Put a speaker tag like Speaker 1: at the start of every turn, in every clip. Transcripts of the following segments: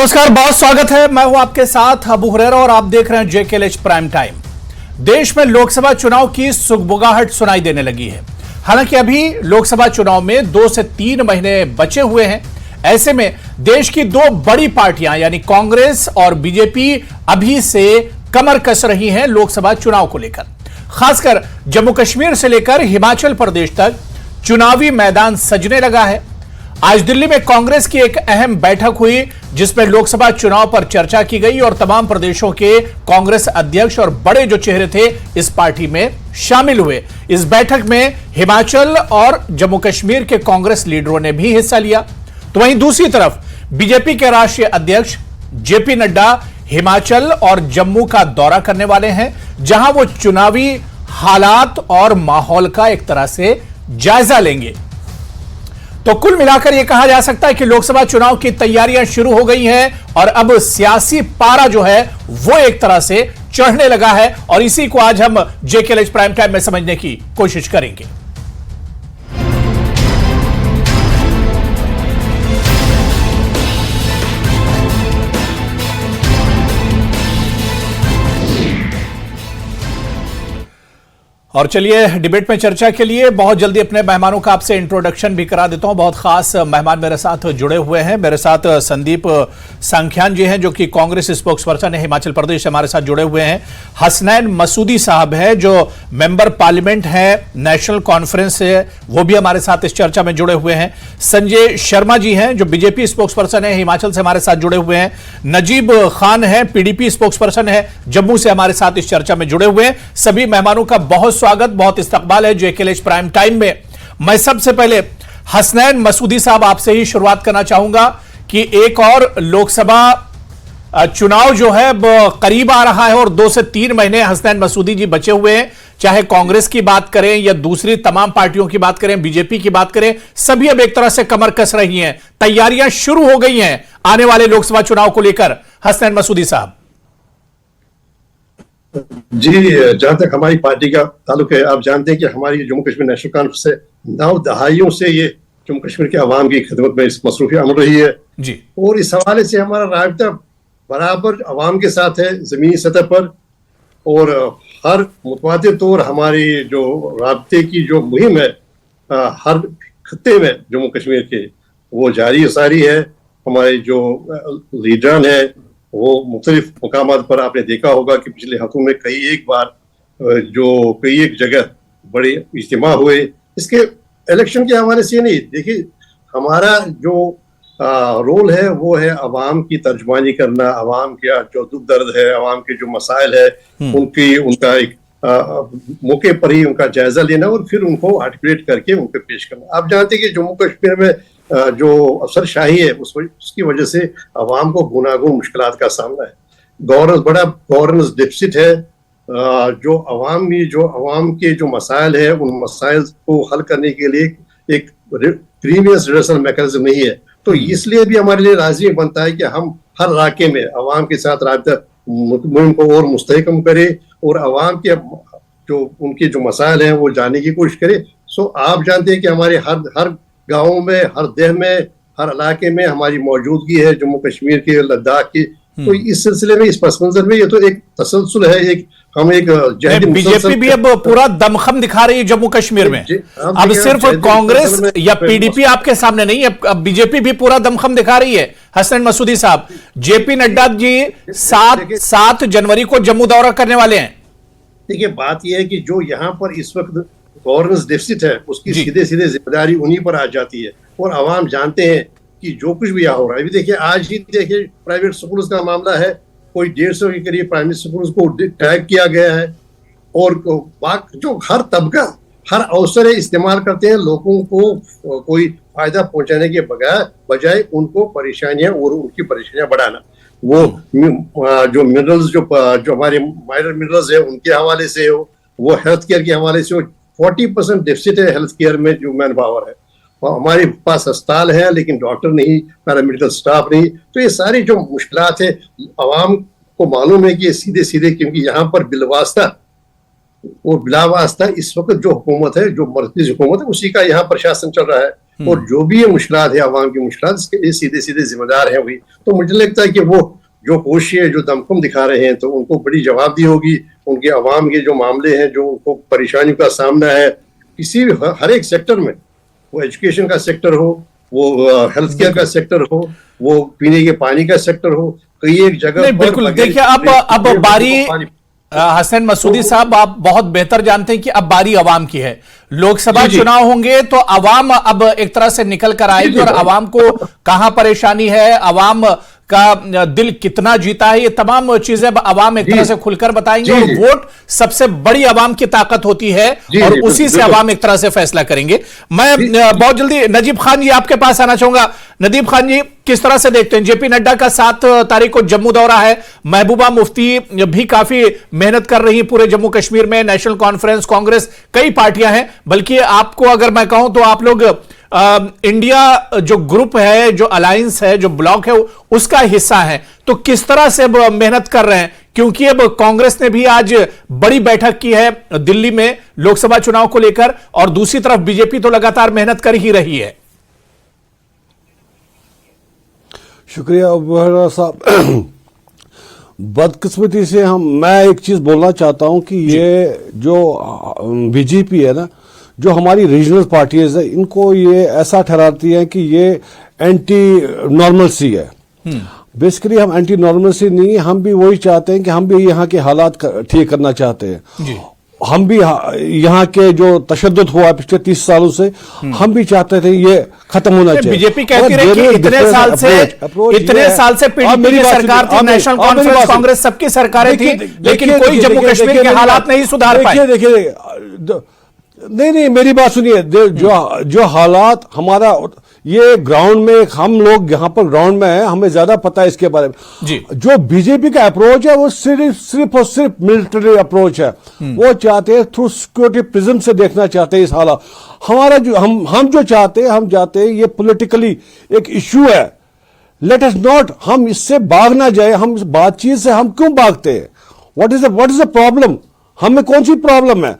Speaker 1: नमस्कार, बहुत स्वागत है। मैं हूं आपके साथ अबू हुरैरा और आप देख रहे हैं JKLH प्राइम टाइम। देश में लोकसभा चुनाव की सुगबुगाहट सुनाई देने लगी है। हालांकि अभी लोकसभा चुनाव में 2 से 3 महीने बचे हुए हैं। ऐसे में देश की 2 बड़ी पार्टियां यानी कांग्रेस और बीजेपी अभी से कमर कस रही हैं लोकसभा चुनाव को लेकर। खासकर जम्मू कश्मीर से लेकर हिमाचल प्रदेश तक चुनावी मैदान सजने लगा है। आज दिल्ली में कांग्रेस की एक अहम बैठक हुई जिसमें लोकसभा चुनाव पर चर्चा की गई और तमाम प्रदेशों के कांग्रेस अध्यक्ष और बड़े जो चेहरे थे इस पार्टी में शामिल हुए। इस बैठक में हिमाचल और जम्मू कश्मीर के कांग्रेस लीडरों ने भी हिस्सा लिया। तो वहीं दूसरी तरफ बीजेपी के राष्ट्रीय अध्यक्ष जेपी नड्डा हिमाचल और जम्मू का दौरा करने वाले हैं, जहां वो चुनावी हालात और माहौल का एक तरह से जायजा लेंगे। तो कुल मिलाकर यह कहा जा सकता है कि लोकसभा चुनाव की तैयारियां शुरू हो गई हैं और अब सियासी पारा जो है वो एक तरह से चढ़ने लगा है और इसी को आज हम JKLH प्राइम टाइम में समझने की कोशिश करेंगे। और चलिए डिबेट में चर्चा के लिए बहुत जल्दी अपने मेहमानों का आपसे इंट्रोडक्शन भी करा देता हूं। बहुत खास मेहमान मेरे साथ जुड़े हुए हैं। मेरे साथ संदीप सांख्यान जी हैं जो कि कांग्रेस स्पोक्सपर्सन है हिमाचल प्रदेश से हमारे साथ जुड़े हुए हैं। हसनैन मसूदी साहब है जो मेंबर पार्लियामेंट है नेशनल कॉन्फ्रेंस से, वो भी हमारे साथ इस चर्चा में जुड़े हुए हैं। संजय शर्मा जी हैं जो बीजेपी स्पोक्सपर्सन है हिमाचल से हमारे साथ जुड़े हुए हैं। नजीब खान है PDP स्पोक्सपर्सन है जम्मू से हमारे साथ इस चर्चा में जुड़े हुए हैं। सभी मेहमानों का बहुत स्वागत, बहुत इस्तकबाल है JKLH प्राइम टाइम में। मैं सबसे पहले हसनैन मसूदी साहब आपसे ही शुरुआत करना चाहूंगा कि एक और लोकसभा चुनाव जो है करीब आ रहा है और 2 से 3 महीने हसनैन मसूदी जी बचे हुए हैं। चाहे कांग्रेस की बात करें या दूसरी तमाम पार्टियों की बात करें, बीजेपी की बात करें, सभी अब एक तरह से कमर कस रही हैं। तैयारियां शुरू हो गई हैं आने वाले लोकसभा चुनाव को लेकर। हसनैन मसूदी साहब
Speaker 2: जी, जहां तक हमारी पार्टी का ताल्लुक है, आप जानते हैं कि हमारी जम्मू कश्मीर नेशनल कॉन्फ्रेंस से 9 दहाइयों से ये जम्मू कश्मीर के अवाम की खिदमत में इस मसरूफी अमल रही है जी। और इस हवाले से हमारा राबता बराबर अवाम के साथ है जमीनी सतह पर, और हर मुतवातिर तौर हमारी जो राबते की जो मुहिम है हर खत्ते में जम्मू कश्मीर के वो जारी सारी है। हमारे जो लीडरान है वो मुख्तलिफ मुकामात पर आपने देखा होगा कि पिछले हफ्तों में कई एक जगह बड़े इज्तिमा हुए। इसके इलेक्शन के हवाले से नहीं, देखिए हमारा जो रोल है वो है अवाम की तर्जमानी करना, अवाम का जो दुख दर्द है, अवाम के जो मसाइल है उनका एक मौके पर ही उनका जायजा लेना और फिर उनको आर्टिकुलेट करके उन पर पेश करना। आप जानते हैं कि जम्मू कश्मीर में जो अफसरशाही है उसकी वजह से अवाम को गुनागुन मुश्किलात का सामना है। बड़ा गवर्नेंस डिफिसिट है। जो अवाम के जो मसाइल है उन मसाइल को हल करने के लिए एक प्रीवियस रिहर्सल मैकेनिज्म नहीं है। तो इसलिए भी हमारे लिए लाज़िम बनता है कि हम हर इलाके में अवाम के साथ राबता मुहिम को और मुस्तहकम करें और अवाम के जो उनके जो मसाइल हैं वो जानने की कोशिश करें। सो आप जानते हैं कि हमारे हर गाँव में, हर देह में, हर इलाके में हमारी मौजूदगी है जम्मू कश्मीर के, लद्दाख की। तो इस सिलसिले में, इस पस मंजर में ये तो एक तसलसल है।
Speaker 1: बीजेपी भी अब पूरा दमखम दिखा रही है जम्मू कश्मीर में। अब सिर्फ कांग्रेस या PDP आपके सामने नहीं है, अब बीजेपी भी पूरा दमखम दिखा रही है। हसनैन मसूदी साहब, JP नड्डा जी 7 जनवरी को जम्मू दौरा करने वाले हैं।
Speaker 2: देखिए बात यह है कि जो यहाँ पर इस वक्त गवर्नेंस डेफिसिट है उसकी सीधे जिम्मेदारी उन्हीं पर आ जाती है और अवाम जानते हैं कि जो कुछ भी यहाँ हो रहा है। अभी देखिए आज ही देखिए प्राइवेट स्कूल्स का मामला है, कोई 150 के करीब प्राइवेट स्कूल्स को टैग किया गया है और जो हर तबका हर अवसर इस्तेमाल करते हैं लोगों को कोई फायदा पहुंचाने के बजाय उनको परेशानियां और उनकी परेशानियां बढ़ाना। वो जो मिनरल्स जो हमारे माइनर मिनरल्स है उनके हवाले से हो, वो हेल्थ केयर के हवाले से हो। 40% डेफिसिट है हेल्थ केयर में, जो मैन पावर है। हमारे पास अस्पताल है लेकिन डॉक्टर नहीं, पैरामेडिकल स्टाफ नहीं। तो ये सारी जो मुश्किलात है अवाम को मालूम है कि सीधे क्योंकि यहाँ पर बिलवास्ता और बिलावास्ता इस वक्त जो हुकूमत है, जो मरकज़ी हुकूमत है, उसी का यहाँ पर शासन चल रहा है। और जो भी ये मुश्किलात है, आवाम की मुश्किलात, इसके लिए सीधे सीधे जिम्मेदार है वही। तो मुझे लगता है कि वो जो कोशिश है, जो दमखम दिखा रहे हैं, तो उनको बड़ी जवाबदेही होगी। उनके अवाम के जो मामले हैं, जो उनको परेशानियों का सामना है किसी भी हर एक सेक्टर में, वो एजुकेशन का सेक्टर हो, वो हेल्थ केयर का सेक्टर हो, वो पीने के पानी का सेक्टर हो, कई एक जगह
Speaker 1: बिल्कुल। देखिए अब बारी हसन मसूदी साहब, आप बहुत बेहतर जानते हैं कि अब बारी अवाम की है। लोकसभा चुनाव होंगे तो अवाम अब एक तरह से निकल कर आएगी और अवाम को कहां परेशानी है, अवाम का दिल कितना जीता है, ये तमाम चीजें अब अवाम एक तरह से खुलकर बताएंगे। और वोट सबसे बड़ी अवाम की ताकत होती है और उसी से अवाम एक तरह से फैसला करेंगे। मैं बहुत जल्दी नजीब खान जी आपके पास आना चाहूंगा। नजीब खान जी, किस तरह से देखते हैं, जेपी नड्डा का 7 तारीख को जम्मू दौरा है, महबूबा मुफ्ती भी काफी मेहनत कर रही है पूरे जम्मू कश्मीर में, नेशनल कॉन्फ्रेंस, कांग्रेस, कई पार्टियां हैं। बल्कि आपको अगर मैं कहूं तो आप लोग इंडिया जो ग्रुप है, जो अलायंस है, जो ब्लॉक है, उसका हिस्सा है। तो किस तरह से अब मेहनत कर रहे हैं, क्योंकि अब कांग्रेस ने भी आज बड़ी बैठक की है दिल्ली में लोकसभा चुनाव को लेकर, और दूसरी तरफ बीजेपी तो लगातार मेहनत कर ही रही है।
Speaker 3: शुक्रिया अबू साहब। बदकिस्मती से मैं एक चीज बोलना चाहता हूं कि ये जो बीजेपी है ना, जो हमारी रीजनल पार्टीज है, इनको ये ऐसा ठहराती है कि ये एंटी नॉर्मलसी है। बेसिकली हम एंटी नॉर्मलसी नहीं, हम भी वही चाहते हैं कि हम भी यहाँ के हालात ठीक करना चाहते हैं। हम भी यहाँ के जो तशद्दुद हुआ पिछले 30 सालों से, हम भी चाहते थे ये खत्म होना चाहिए।
Speaker 1: बीजेपी कहती रही कि इतने साल से पीडीपी की सरकार थी, नेशनल कॉन्फ्रेंस, कांग्रेस, सबकी सरकारें थी, लेकिन कोई जम्मू कश्मीर के हालात नहीं सुधार पाए।
Speaker 3: देखिए नहीं, मेरी बात सुनिए। जो हालात हमारा ये ग्राउंड में, हम लोग यहाँ पर ग्राउंड में हैं, हमें ज्यादा पता है इसके बारे में जी। जो बीजेपी का अप्रोच है वो सिर्फ और सिर्फ मिलिट्री अप्रोच है। वो चाहते हैं थ्रू सिक्योरिटी प्रिज्म से देखना चाहते हैं इस हालात। हमारा जो हम जो चाहते हैं, हम चाहते हैं ये पॉलिटिकली एक इश्यू है। लेट अस नॉट, हम इससे भाग ना जाए। हम इस बातचीत से हम क्यों भागते हैं? What is the problem? हमें कौन सी प्रॉब्लम है?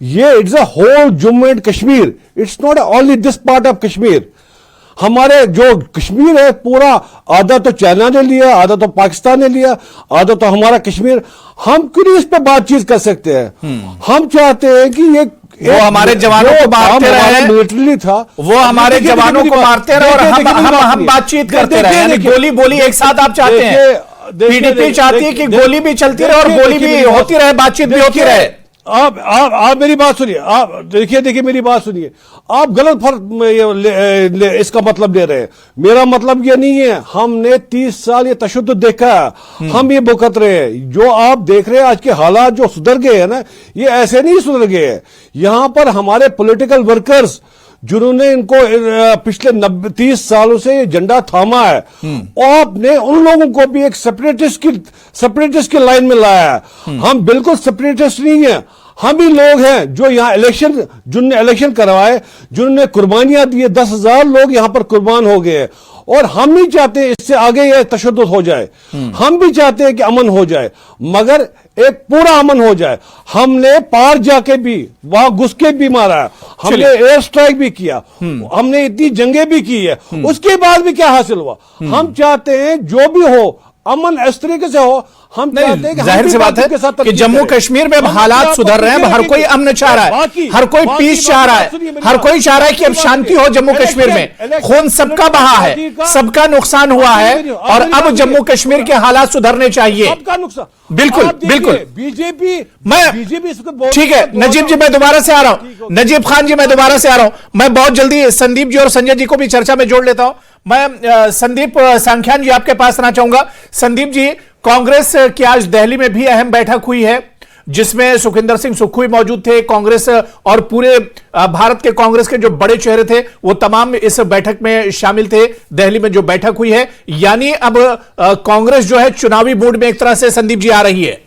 Speaker 3: ये it's a whole Jammu and Kashmir, it's not only this part of Kashmir. हमारे जो कश्मीर है पूरा, आधा तो चाइना ने लिया, आधा तो पाकिस्तान ने लिया, आधा तो हमारा कश्मीर। हम क्यों नहीं इस पर बातचीत कर सकते हैं? हम चाहते हैं कि ये
Speaker 1: वो हमारे जवानों को मारते रहे,
Speaker 3: मिलिट्री था,
Speaker 1: वो हमारे जवानों को मारते रहे और हम बातचीत करते रहे। गोली एक साथ आप चाहते हैं, पीडीपी चाहती है कि गोली भी चलती रहे और गोली भी होती रहे, बातचीत भी होती रहे।
Speaker 3: आप मेरी बात सुनिए। आप देखिए मेरी बात सुनिए। आप गलत फर्क इसका मतलब ले रहे हैं। मेरा मतलब ये नहीं है। हमने 30 साल ये तशद्दुद देखा है, हम ये भुगत रहे हैं। जो आप देख रहे हैं आज के हालात जो सुधर गए हैं ना, ये ऐसे नहीं सुधर गए हैं। यहां पर हमारे पॉलिटिकल वर्कर्स जिन्होंने इनको पिछले 30 सालों से ये झंडा थामा है, आपने उन लोगों को भी एक सेपरेटिस्ट की लाइन में लाया है। हम बिल्कुल सेपरेटिस्ट नहीं है। हम ही लोग हैं जो यहाँ जिनने इलेक्शन करवाए, जिन्होंने कुर्बानियां दी है। 10,000 लोग यहां पर कुर्बान हो गए, और हम नहीं चाहते इससे आगे ये तशद्दुद हो जाए। हम भी चाहते हैं कि अमन हो जाए, मगर एक पूरा अमन हो जाए। हमने पार जाके भी, वहां घुस के भी मारा है, हमने एयर स्ट्राइक भी किया, हमने इतनी जंगें भी की है, उसके बाद भी क्या हासिल हुआ? हम चाहते हैं जो भी हो अमन इस तरीके से हो। हम चाहते हैं कि
Speaker 1: जाहिर सी बात है कि जम्मू कश्मीर में अब हालात सुधर रहे हैं, हर कोई अमन चाह रहा है, हर कोई पीस चाह रहा है, हर कोई चाह रहा है कि अब शांति हो जम्मू कश्मीर में। खून सबका बहा है, सबका नुकसान हुआ है, और अब जम्मू कश्मीर के हालात सुधरने चाहिए।
Speaker 3: सबका नुकसान,
Speaker 1: बिल्कुल बिल्कुल।
Speaker 3: बीजेपी
Speaker 1: ठीक है नजीब जी, मैं दोबारा से आ रहा हूं। नजीब खान जी, मैं दोबारा से आ रहा हूं। मैं बहुत जल्दी संदीप जी और संजय जी को भी चर्चा में जोड़ लेता हूं। मैं संदीप सांख्यान जी आपके पास आना चाहूंगा। संदीप जी, कांग्रेस की आज दिल्ली में भी अहम बैठक हुई है, जिसमें सुखविंदर सिंह सुक्खू मौजूद थे। कांग्रेस और पूरे भारत के कांग्रेस के जो बड़े चेहरे थे वो तमाम इस बैठक में शामिल थे। दिल्ली में जो बैठक हुई है, यानी अब कांग्रेस जो है चुनावी मूड में एक तरह से संदीप जी आ रही है।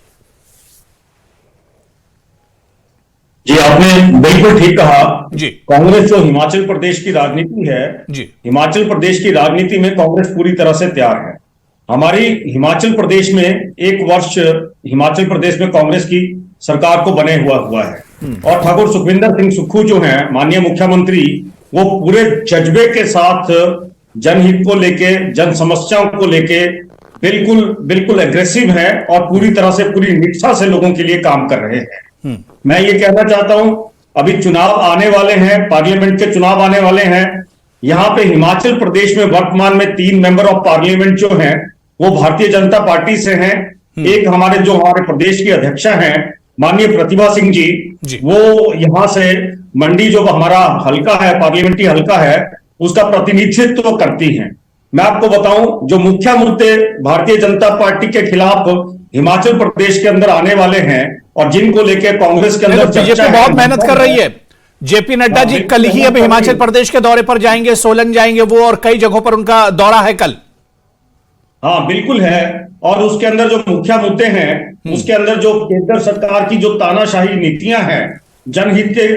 Speaker 4: जी, आपने बिल्कुल ठीक कहा
Speaker 1: जी।
Speaker 4: कांग्रेस जो हिमाचल प्रदेश की राजनीति है
Speaker 1: जी,
Speaker 4: हिमाचल प्रदेश की राजनीति में कांग्रेस पूरी तरह से तैयार है। हमारी हिमाचल प्रदेश में 1 वर्ष हिमाचल प्रदेश में कांग्रेस की सरकार को बने हुआ है, और ठाकुर सुखविंदर सिंह सुक्खू जो हैं माननीय मुख्यमंत्री, वो पूरे जज्बे के साथ जनहित को लेके, जन समस्याओं को लेके बिल्कुल बिल्कुल एग्रेसिव है और पूरी तरह से, पूरी निष्ठा से लोगों के लिए काम कर रहे हैं। मैं ये कहना चाहता हूं, अभी चुनाव आने वाले हैं, पार्लियामेंट के चुनाव आने वाले हैं। यहां पे हिमाचल प्रदेश में वर्तमान में 3 मेंबर ऑफ पार्लियामेंट जो हैं वो भारतीय जनता पार्टी से हैं। एक हमारे प्रदेश के अध्यक्ष हैं माननीय प्रतिभा सिंह जी, वो यहां से मंडी जो हमारा हल्का है, पार्लियामेंट्री हल्का है, उसका प्रतिनिधित्व करती हैं। मैं आपको बताऊं, जो मुख्य मुद्दे भारतीय जनता पार्टी के खिलाफ हिमाचल प्रदेश के अंदर आने वाले हैं और जिनको लेकर कांग्रेस के अंदर
Speaker 1: बीजेपी बहुत मेहनत कर रही है। जेपी नड्डा जी कल ही अब हिमाचल प्रदेश के दौरे पर जाएंगे, सोलन जाएंगे वो, और कई जगहों पर उनका दौरा है कल।
Speaker 4: हाँ बिल्कुल है, और उसके अंदर जो मुख्य मुद्दे हैं, उसके अंदर जो केंद्र सरकार की जो तानाशाही नीतियां हैं, जनहित के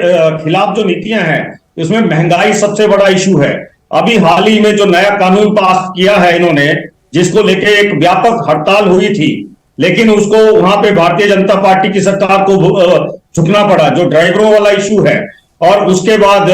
Speaker 4: खिलाफ जो नीतियां हैं, उसमें महंगाई सबसे बड़ा इशू है। अभी हाल ही में जो नया कानून पास किया है इन्होंने, जिसको लेके एक व्यापक हड़ताल हुई थी, लेकिन उसको वहां पे भारतीय जनता पार्टी की सरकार को झुकना पड़ा, जो ड्राइवरों वाला इशू है। और उसके बाद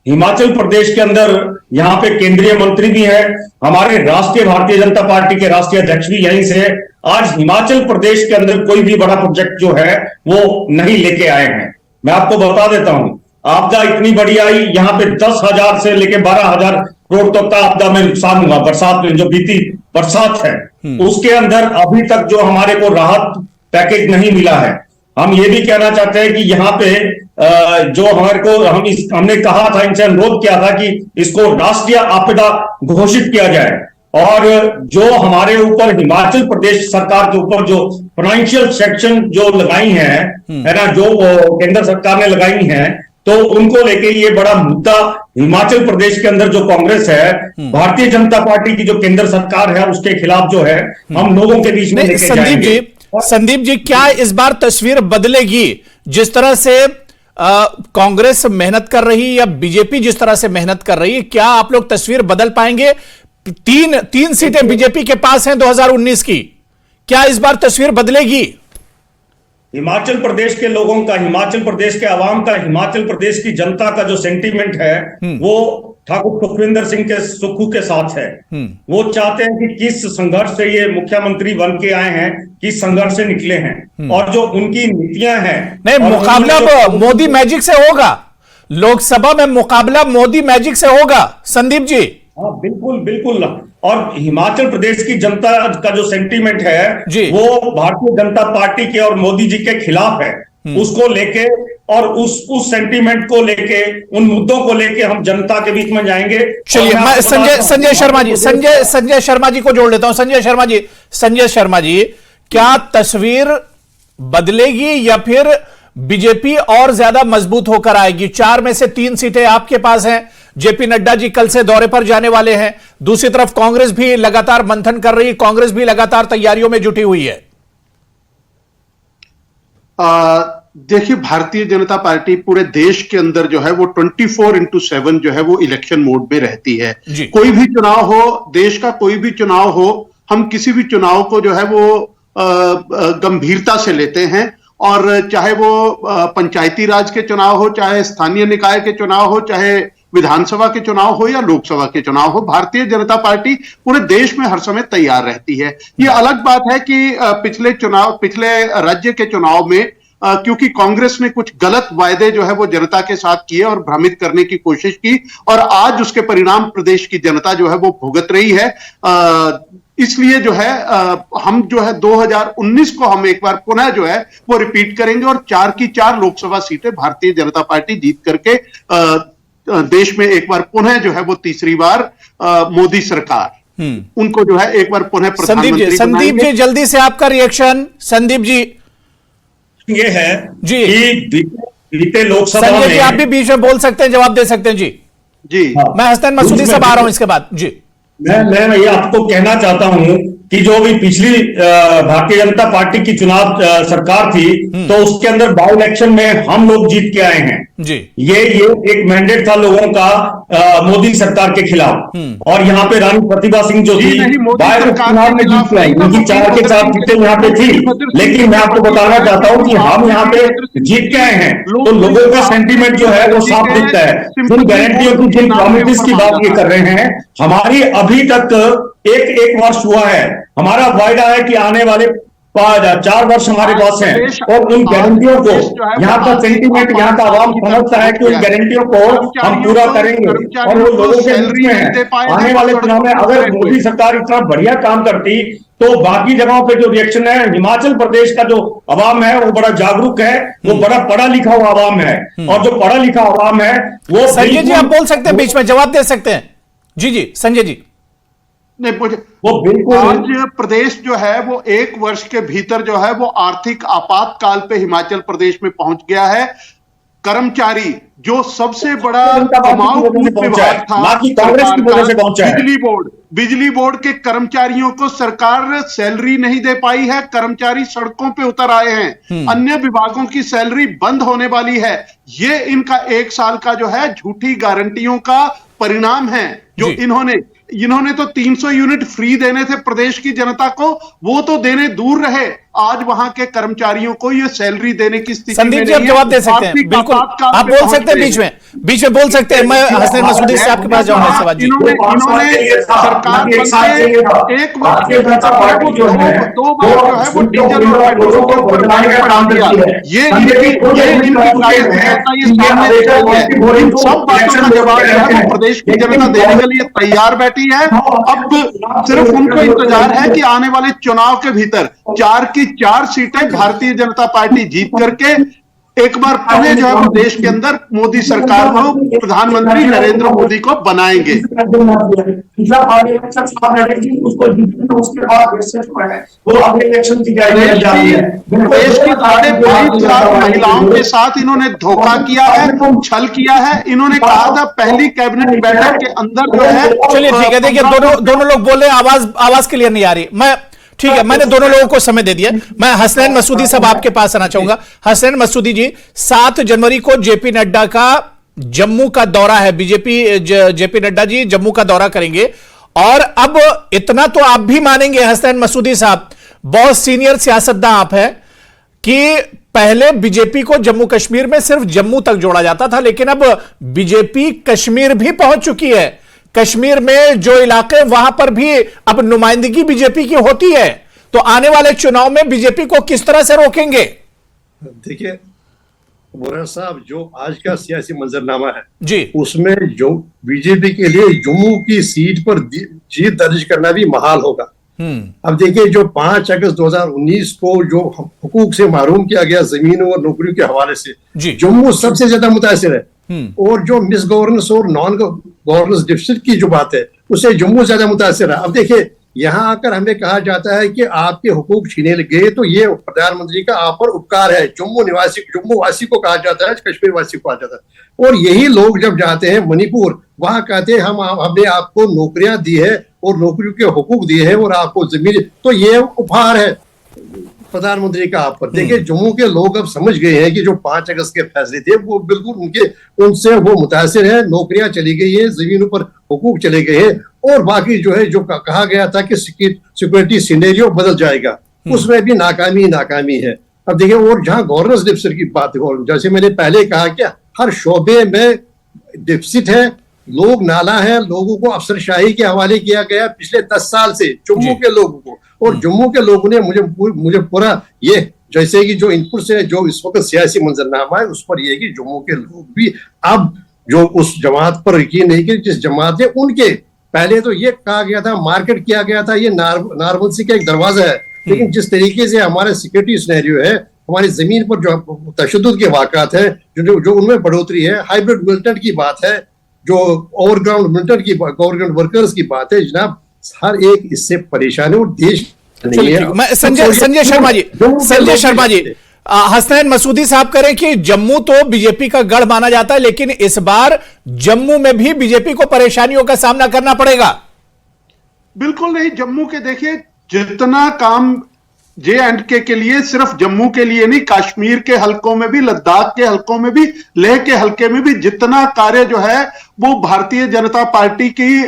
Speaker 4: हिमाचल प्रदेश के अंदर यहाँ पे केंद्रीय मंत्री भी है, हमारे राष्ट्रीय भारतीय जनता पार्टी के राष्ट्रीय अध्यक्ष भी यहीं से। आज हिमाचल प्रदेश के अंदर कोई भी बड़ा प्रोजेक्ट जो है वो नहीं लेके आए हैं। मैं आपको बता देता हूं, आपदा इतनी बड़ी आई, यहाँ पे 10,000 से लेके 12,000 करोड़ तक का आपदा में नुकसान हुआ। बरसात में जो बीती बरसात है, उसके अंदर अभी तक जो हमारे को राहत पैकेज नहीं मिला है। हम ये भी कहना चाहते हैं कि यहाँ पे जो हमारे को हमने कहा था, इनसे अनुरोध किया था कि इसको राष्ट्रीय आपदा घोषित किया जाए, और जो हमारे ऊपर हिमाचल प्रदेश सरकार के ऊपर जो फाइनेंशियल सेक्शन जो लगाई है ना, जो केंद्र सरकार ने लगाई है, तो उनको लेके ये बड़ा मुद्दा हिमाचल प्रदेश के अंदर जो कांग्रेस है, भारतीय जनता पार्टी की जो केंद्र सरकार है, उसके खिलाफ जो है हम लोगों के बीच में लेके जाएंगे।
Speaker 1: संदीप जी, क्या इस बार तस्वीर बदलेगी? जिस तरह से कांग्रेस मेहनत कर रही है या बीजेपी जिस तरह से मेहनत कर रही है, क्या आप लोग तस्वीर बदल पाएंगे? तीन सीटें बीजेपी के पास हैं 2019 की, क्या इस बार तस्वीर बदलेगी?
Speaker 4: हिमाचल प्रदेश के लोगों का, हिमाचल प्रदेश के आवाम का, हिमाचल प्रदेश की जनता का जो सेंटीमेंट है वो ठाकुर सुखविंदर सिंह के सुक्खू के साथ है। वो चाहते हैं कि किस संघर्ष से ये मुख्यमंत्री बन के आए हैं, किस संघर्ष से निकले हैं, और जो उनकी नीतियां हैं।
Speaker 1: नहीं, मुकाबला मोदी मैजिक से होगा, लोकसभा में मुकाबला मोदी मैजिक से होगा संदीप जी।
Speaker 4: हाँ बिल्कुल बिल्कुल, और हिमाचल प्रदेश की जनता का जो सेंटीमेंट है वो भारतीय जनता पार्टी के और मोदी जी के खिलाफ है। उसको लेके और उस सेंटीमेंट को लेके, उन मुद्दों को लेके हम जनता के बीच में जाएंगे।
Speaker 1: चलिए, मैं संजय शर्मा जी को जोड़ लेता हूं। संजय शर्मा जी, क्या तस्वीर बदलेगी या फिर बीजेपी और ज्यादा मजबूत होकर आएगी? 4 में से 3 सीटें आपके पास हैं, जेपी नड्डा जी कल से दौरे पर जाने वाले हैं, दूसरी तरफ कांग्रेस भी लगातार मंथन कर रही है, कांग्रेस भी लगातार तैयारियों में जुटी हुई है।
Speaker 5: देखिए, भारतीय जनता पार्टी पूरे देश के अंदर जो है वो 24/7 जो है वो इलेक्शन मोड में रहती है। कोई भी चुनाव हो, देश का कोई भी चुनाव हो, हम किसी भी चुनाव को जो है वो गंभीरता से लेते हैं, और चाहे वो पंचायती राज के चुनाव हो, चाहे स्थानीय निकाय के चुनाव हो, चाहे विधानसभा के चुनाव हो या लोकसभा के चुनाव हो, भारतीय जनता पार्टी पूरे देश में हर समय तैयार रहती है। ये अलग बात है कि पिछले राज्य के चुनाव में क्योंकि कांग्रेस ने कुछ गलत वायदे जो है वो जनता के साथ किए और भ्रमित करने की कोशिश की, और आज उसके परिणाम प्रदेश की जनता जो है वो भुगत रही है। इसलिए जो है हम जो है 2019 को हम एक बार पुनः जो है वो रिपीट करेंगे, और 4 की 4 लोकसभा सीटें भारतीय जनता पार्टी जीत करके देश में एक बार पुनः जो है वो तीसरी बार मोदी सरकार उनको जो है एक बार पुनः प्रधानमंत्री।
Speaker 1: संदीप जी, जल्दी से आपका रिएक्शन। संदीप जी,
Speaker 4: ये है
Speaker 1: जी
Speaker 4: कि बीते लोकसभा में,
Speaker 1: संजय जी आप भी बीच में बोल सकते हैं, जवाब दे सकते हैं। जी,
Speaker 5: हाँ।
Speaker 1: मैं हसन मसूदी से आ रहा हूं इसके बाद। जी,
Speaker 4: मैं ये आपको कहना चाहता हूं कि जो भी पिछली भारतीय जनता पार्टी की चुनाव सरकार थी, तो उसके अंदर बाई इलेक्शन में हम लोग जीत के आए हैं
Speaker 1: जी।
Speaker 4: ये एक मैंडेट था लोगों का मोदी सरकार के खिलाफ। और यहाँ पे रानी प्रतिभा सिंह जो थी बाय चुनाव में जीत के आई, उनकी 4 के 4 सीटें यहाँ पे थी। लेकिन मैं आपको बताना चाहता हूं कि हम यहाँ पे जीत के आए हैं, तो लोगों का सेंटीमेंट जो है वो साफ दिखता है। जिन गारंटियों की, जिन प्रॉमिस की बात ये कर रहे हैं, हमारी अभी तक एक वर्ष हुआ है। हमारा वायदा है कि आने वाले 4 वर्ष हमारे पास हैं, और उन गारंटियों को यहाँ का सेंटीमेंट, यहाँ का आवाम समझता है कि उन गारंटियों को हम पूरा करेंगे, और वो लोगों के बीच में है। आने वाले चुनाव में अगर मोदी सरकार इतना बढ़िया काम करती तो बाकी जगहों पे जो रिएक्शन है, हिमाचल प्रदेश का जो अवाम है वो बड़ा जागरूक है, वो बड़ा पढ़ा लिखा हुआ अवाम है, और जो पढ़ा लिखा अवाम है वो।
Speaker 1: संजय जी आप बोल सकते हैं, बीच में जवाब दे सकते हैं। जी संजय जी।
Speaker 5: नहीं,
Speaker 4: वो बिल्कुल
Speaker 5: आज प्रदेश जो है वो 1 वर्ष के भीतर जो है वो आर्थिक आपातकाल पे हिमाचल प्रदेश में पहुंच गया है। कर्मचारी जो सबसे बड़ा विभाग था, बिजली बोर्ड के कर्मचारियों को सरकार सैलरी नहीं दे पाई है, कर्मचारी सड़कों पे उतर आए हैं। अन्य विभागों की सैलरी बंद होने वाली है। ये इनका 1 साल का जो है झूठी गारंटियों का परिणाम है। जो इन्होंने तो 300 यूनिट फ्री देने थे प्रदेश की जनता को, वो तो देने दूर रहे। आज वहां के कर्मचारियों को ये सैलरी देने की स्थिति में नहीं है।
Speaker 1: संदीप जी आप जवाब दे सकते हैं, बिल्कुल आप बोल सकते हैं, बीच में बोल सकते हैं। मैं हसनैन मसूदी से आपके पास जाऊंगा सवाल जी।
Speaker 5: इन्होंने सरकार बनते 1 वर्ष के भीतर 2 बार जो है वो डीजल और पेट्रोल के ऊपर बढ़ा दिया। ये इनकी कार्यक्षमता ये सामने चल है। इन सब बातों का जवाब जो है वो प्रदेश की जनता देने के लिए तैयार बैठी है। अब सिर्फ उनको इंतजार है कि आने वाले चुनाव के भीतर 4 की 4 सीटें भारतीय जनता पार्टी जीत करके एक बार पुनः जो है देश के अंदर मोदी सरकार को, प्रधानमंत्री नरेंद्र मोदी को बनाएंगे। देश की 22.5 लाख महिलाओं के साथ इन्होंने धोखा किया है, छल किया है। इन्होंने कहा था पहली कैबिनेट बैठक के अंदर जो है।
Speaker 1: चलिए ठीक है, देखिए दोनों लोग बोल रहे हैं, आवाज क्लियर नहीं आ रही। मैं ठीक है, मैंने दोनों लोगों को समय दे दिया। मैं हसनैन मसूदी साहब आपके पास आना चाहूंगा। हसनैन मसूदी जी, 7 जनवरी को जेपी नड्डा का जम्मू का दौरा है। जेपी नड्डा जी जम्मू का दौरा करेंगे, और अब इतना तो आप भी मानेंगे हसनैन मसूदी साहब, बहुत सीनियर सियासतदान आप हैं, कि पहले बीजेपी को जम्मू कश्मीर में सिर्फ जम्मू तक जोड़ा जाता था, लेकिन अब बीजेपी कश्मीर भी पहुंच चुकी है। कश्मीर में जो इलाके, वहां पर भी अब नुमाइंदगी बीजेपी की होती है। तो आने वाले चुनाव में बीजेपी को किस तरह से रोकेंगे?
Speaker 2: देखिए मोहरा साहब, जो आज का सियासी मंजरनामा है
Speaker 1: जी,
Speaker 2: उसमें जो बीजेपी के लिए जम्मू की सीट पर जीत दर्ज करना भी महाल होगा। अब देखिए, जो 5 अगस्त 2019 को जो हुकूक से महरूम किया गया जमीनों और नौकरियों के हवाले से, जम्मू सबसे ज्यादा मुतासिर है। और जो मिस गवर्नेंस और नॉन गवर्नेंस डिफिसिट की जो बात है, उससे जम्मू ज्यादा मुतासिर है। अब देखिए, यहाँ आकर हमें कहा जाता है कि आपके हुकूक छीने गए, तो ये प्रधानमंत्री का आप पर उपकार है। जम्मू वासी को कहा जाता है, कश्मीर वासी को कहा जाता है। और यही लोग जब जाते हैं मणिपुर, वहां कहते हैं हमने आपको नौकरियां दी है और नौकरियों के हुकूक दिए हैं और आपको जमीन, तो ये उपहार है प्रधानमंत्री का आप पर। देखिए, जम्मू के लोग अब समझ गए हैं कि जो 5 अगस्त के फैसले थे वो बिल्कुल उनसे वो मुतासिर है। नौकरियां चली गई है, जमीनों पर हुकूक चले गए हैं, और बाकी जो है, जो कहा गया था कि सिक्योरिटी सिनेरियो बदल जाएगा, उसमें भी नाकामी है। अब देखिए, और जहां गवर्नेंस डिफिसिट की बात, जैसे मैंने पहले कहा कि हर शोबे में डिफिसिट है, लोग नाला है, लोगों को अफसरशाही के हवाले किया गया पिछले 10 साल से जम्मू के लोगों को। और जम्मू के लोगों ने मुझे पूरा ये, जैसे कि जो इनपुट से जो इस वक्त सियासी मंजरनामा है, उस पर यह कि जम्मू के लोग भी अब जो उस जमात पर यकीन नहीं कि जिस जमात है उनके, पहले तो ये कहा गया था, मार्केट किया गया था, ये नारबंसी का एक दरवाजा है। लेकिन जिस तरीके से हमारे सिक्योरिटी सिनेरियो है, हमारी जमीन पर जो तशद्दुद के वाक़ात है, जो उनमें बढ़ोतरी है, हाइब्रिड मिलिटेंट की बात है, जो ओवरग्राउंड मिलिटेंट की, गवर्नमेंट वर्कर्स की बात है, जनाब हर एक इससे परेशान है। और देश
Speaker 1: संजय शर्मा जी, हसनैन मसूदी साहब करें कि जम्मू तो बीजेपी का गढ़ माना जाता है, लेकिन इस बार जम्मू में भी बीजेपी को परेशानियों का सामना करना पड़ेगा।
Speaker 5: बिल्कुल नहीं। जम्मू के देखिए जितना काम JK के लिए, सिर्फ जम्मू के लिए नहीं, कश्मीर के हलकों में भी, लद्दाख के हलकों में भी, लेह के हलके में भी जितना कार्य जो है वो भारतीय जनता पार्टी की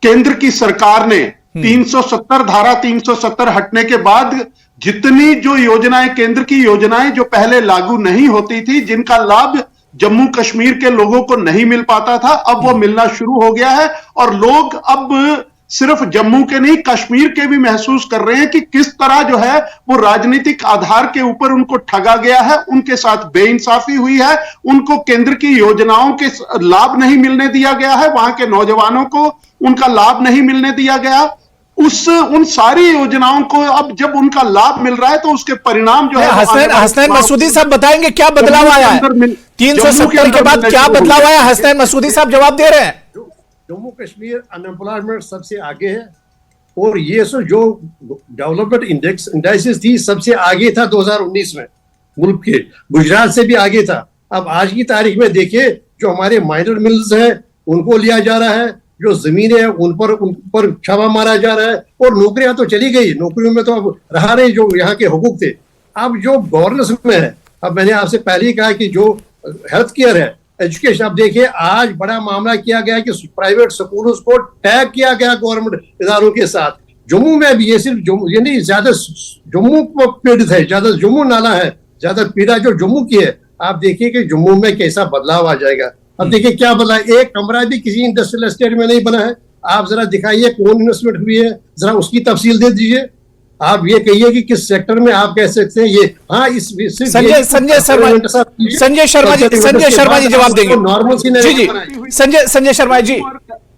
Speaker 5: केंद्र की सरकार ने 370 धारा 370 हटने के बाद जितनी जो योजनाएं, केंद्र की योजनाएं जो पहले लागू नहीं होती थी, जिनका लाभ जम्मू कश्मीर के लोगों को नहीं मिल पाता था, अब वो मिलना शुरू हो गया है। और लोग अब सिर्फ जम्मू के नहीं, कश्मीर के भी महसूस कर रहे हैं कि किस तरह जो है वो राजनीतिक आधार के ऊपर उनको ठगा गया है, उनके साथ बेइंसाफी हुई है, उनको केंद्र की योजनाओं के लाभ नहीं मिलने दिया गया है, वहां के नौजवानों को उनका लाभ नहीं मिलने दिया गया। उन सारी योजनाओं को अब जब उनका लाभ मिल रहा है तो उसके परिणाम जो है
Speaker 1: हसनैन मसूदी साहब बताएंगे क्या बदलाव आया है 370 के बाद, क्या बदलाव आया? हसनैन मसूदी साहब जवाब दे रहे हैं।
Speaker 2: जम्मू कश्मीर अनएम्प्लॉयमेंट सबसे आगे है, और ये जो डेवलपमेंट इंडेक्सेस थी सबसे आगे था 2019 में मुल्क के, गुजरात से भी आगे था। अब आज की तारीख में देखिए, जो हमारे माइनर मिल्स हैं उनको लिया जा रहा है, जो जमीनें हैं उन पर छापा मारा जा रहा है, और नौकरियां तो चली गई, नौकरियों में तो अब रहा नहीं जो यहाँ के हुकूक थे। अब जो गवर्नेंस में है, अब मैंने आपसे पहले ही कहा कि जो हेल्थ केयर है, एजुकेशन, आप देखिए आज बड़ा मामला किया गया कि प्राइवेट स्कूलों को टैग किया गया गवर्नमेंट इदारों के साथ। जम्मू में भी ये सिर्फ ये नहीं, ज्यादा जम्मू को पीड़ित है, ज्यादा जम्मू नाला है, ज्यादा पीड़ा जो जम्मू की है। आप देखिए कि जम्मू में कैसा बदलाव आ जाएगा। अब देखिए क्या बदला, एक कमरा भी किसी इंडस्ट्रियल एस्टेट में नहीं बना है। आप जरा दिखाइए कौन इन्वेस्टमेंट हुई है, जरा उसकी तफसील दे दीजिए। आप ये कहिए कि किस सेक्टर में आप कह सकते हैं ये। हाँ, इस
Speaker 1: संजय शर्मा जी जवाब देंगे।
Speaker 2: नॉर्मल सी
Speaker 1: जी संजय शर्मा जी,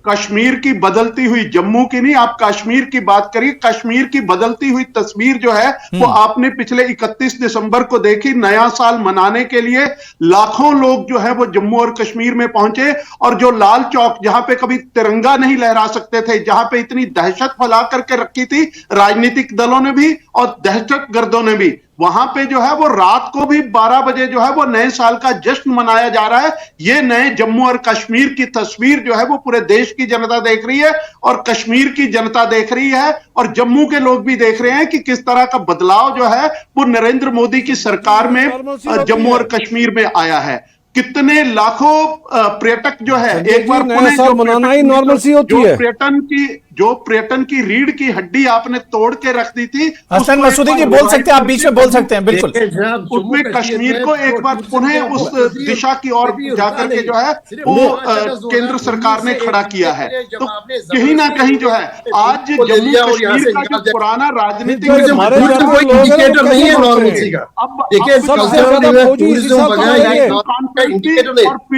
Speaker 5: कश्मीर की बदलती हुई, जम्मू की नहीं, आप कश्मीर की बात करिए। कश्मीर की बदलती हुई तस्वीर जो है वो आपने पिछले 31 दिसंबर को देखी। नया साल मनाने के लिए लाखों लोग जो है वो जम्मू और कश्मीर में पहुंचे, और जो लाल चौक जहां पे कभी तिरंगा नहीं लहरा सकते थे, जहां पे इतनी दहशत फैला करके रखी थी राजनीतिक दलों ने भी और दहशतगर्दों ने भी, वहां पे जो है वो रात को भी 12 बजे जो है वो नए साल का जश्न मनाया जा रहा है। ये नए जम्मू और कश्मीर की तस्वीर जो है वो पूरे देश की जनता देख रही है, और कश्मीर की जनता देख रही है, और जम्मू के लोग भी देख रहे हैं कि किस तरह का बदलाव जो है वो नरेंद्र मोदी की सरकार में जम्मू और कश्मीर में आया है। कितने लाखों पर्यटक जो है, एक बार
Speaker 3: मनाना ही नॉर्मल सी होती है।
Speaker 5: पर्यटन की रीढ़ की हड्डी आपने तोड़ के रख दी थी।
Speaker 1: हसन मसूदी जी बोल सकते हैं, आप बीच में बोल सकते हैं, बिल्कुल।
Speaker 5: उसमें कश्मीर को एक बार पुनः उस दिशा की ओर जाकर के जो है वो केंद्र सरकार ने खड़ा किया है। तो कहीं ना कहीं जो है आज जम्मू कश्मीर का जो पुराना राजनीतिक
Speaker 2: इंडिकेटर नहीं है नॉर्मलसी का। देखिए टूरिज्म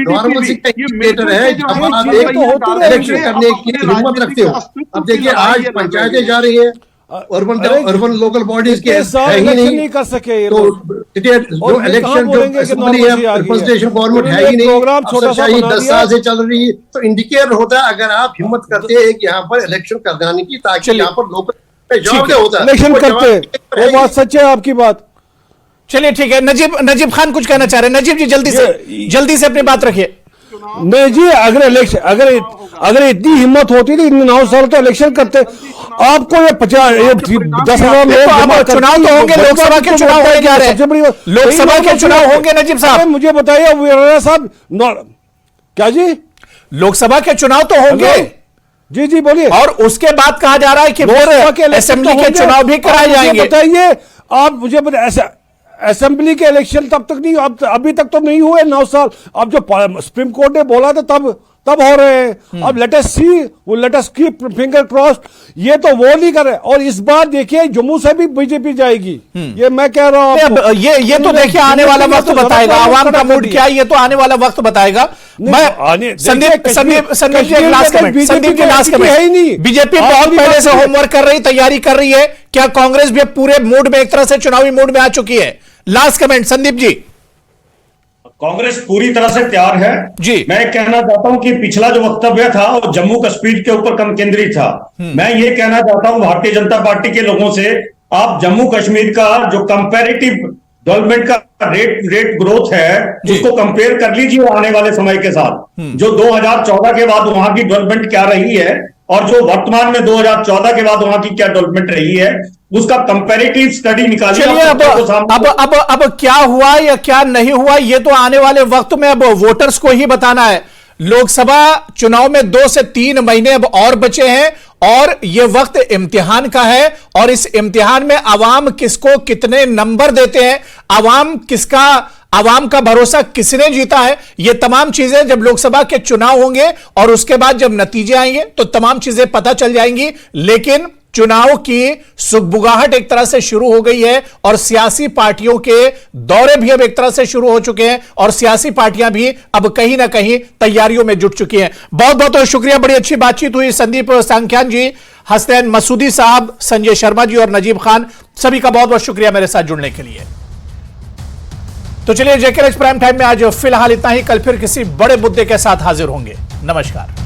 Speaker 2: नॉर्मलसी का इंडिकेटर है जब आप इलेक्शन करने की हिम्मत रखते हो। अब देखिए आज पंचायतें जा रही है, अर्बन लोकल बॉडीज के है ही नहीं
Speaker 3: कर सके,
Speaker 2: तो जो इलेक्शन जो असेंबली है रिप्रेजेंटेशन गवर्नमेंट है ही नहीं, अफसरशाही 10 साल से चल रही है। तो इंडिकेटर होता है अगर आप हिम्मत करते हैं कि यहाँ पर इलेक्शन कराने की, ताकि यहाँ पर लोकल जवाब होता है
Speaker 3: इलेक्शन करते हैं। वो बात सच है आपकी बात।
Speaker 1: चलिए ठीक है, नजीब खान कुछ कहना चाह रहे हैं। नजीब जी जल्दी से अपनी बात रखिए।
Speaker 3: नहीं जी, अगर इतनी हिम्मत होती थी 9 साल तो इलेक्शन करते। आपको ये 10,000 लोग
Speaker 1: चुनाव तो होंगे, लोकसभा के चुनाव होने जा रहे हैं, लोकसभा के चुनाव होंगे। नजीब साहब
Speaker 3: मुझे बताइए साहब, क्या जी
Speaker 1: लोकसभा के चुनाव तो होंगे?
Speaker 3: जी बोलिए।
Speaker 1: और उसके बाद कहा जा रहा है कि असेंबली के चुनाव भी कराए जाएंगे।
Speaker 3: बताइए आप मुझे, ऐसा असेंबली के इलेक्शन तब तक नहीं, अभी तक तो नहीं हुए 9 साल। अब जो सुप्रीम कोर्ट ने बोला था तब हो रहे हैं। अब let us see, let us keep finger crossed. ये तो वो नहीं कर रहे। और इस बार देखिए जम्मू से भी बीजेपी जाएगी, ये मैं कह रहा हूं।
Speaker 1: ये तो देखिए आने वाला वक्त बताएगा, आवाम का मूड क्या है ये तो आने वाला वक्त बताएगा। संदीप जी लास्ट कमेंट
Speaker 3: है ही नहीं।
Speaker 1: बीजेपी बहुत पहले से होमवर्क कर रही, तैयारी कर रही है। क्या कांग्रेस भी पूरे मूड में, एक तरह से चुनावी मूड में आ चुकी है? Last comment Sandeep ji.
Speaker 4: कांग्रेस पूरी तरह से तैयार है
Speaker 1: जी।
Speaker 4: मैं कहना चाहता हूं कि पिछला जो वक्तव्य था वो जम्मू कश्मीर के ऊपर कम केंद्रित था। मैं ये कहना चाहता हूं भारतीय जनता पार्टी के लोगों से, आप जम्मू कश्मीर का जो कंपैरेटिव डेवलपमेंट का रेट ग्रोथ है उसको कंपेयर कर लीजिए आने वाले समय के साथ। जो 2014 के बाद वहां की डेवलपमेंट क्या रही है और जो वर्तमान में 2014 के बाद वहां की क्या डेवलपमेंट रही है, उसका कंपैरेटिव स्टडी निकालिए।
Speaker 1: चलिए अब क्या हुआ या क्या नहीं हुआ ये तो आने वाले वक्त में अब वोटर्स को ही बताना है। लोकसभा चुनाव में 2 से 3 महीने अब और बचे हैं और यह वक्त इम्तिहान का है और इस इम्तिहान में आवाम किसको कितने नंबर देते हैं, आवाम का भरोसा किसने जीता है, ये तमाम चीजें जब लोकसभा के चुनाव होंगे और उसके बाद जब नतीजे आएंगे तो तमाम चीजें पता चल जाएंगी। लेकिन चुनाव की सुगबुगाहट एक तरह से शुरू हो गई है और सियासी पार्टियों के दौरे भी अब एक तरह से शुरू हो चुके हैं और सियासी पार्टियां भी अब कहीं ना कहीं तैयारियों में जुट चुकी हैं। बहुत बहुत शुक्रिया, बड़ी अच्छी बातचीत हुई। संदीप सांख्यान जी, हसनैन मसूदी साहब, संजय शर्मा जी और नजीब खान, सभी का बहुत बहुत शुक्रिया मेरे साथ जुड़ने के लिए। तो चलिए, जेकेएलएच प्राइम टाइम में आज फिलहाल इतना ही। कल फिर किसी बड़े मुद्दे के साथ हाजिर होंगे। नमस्कार।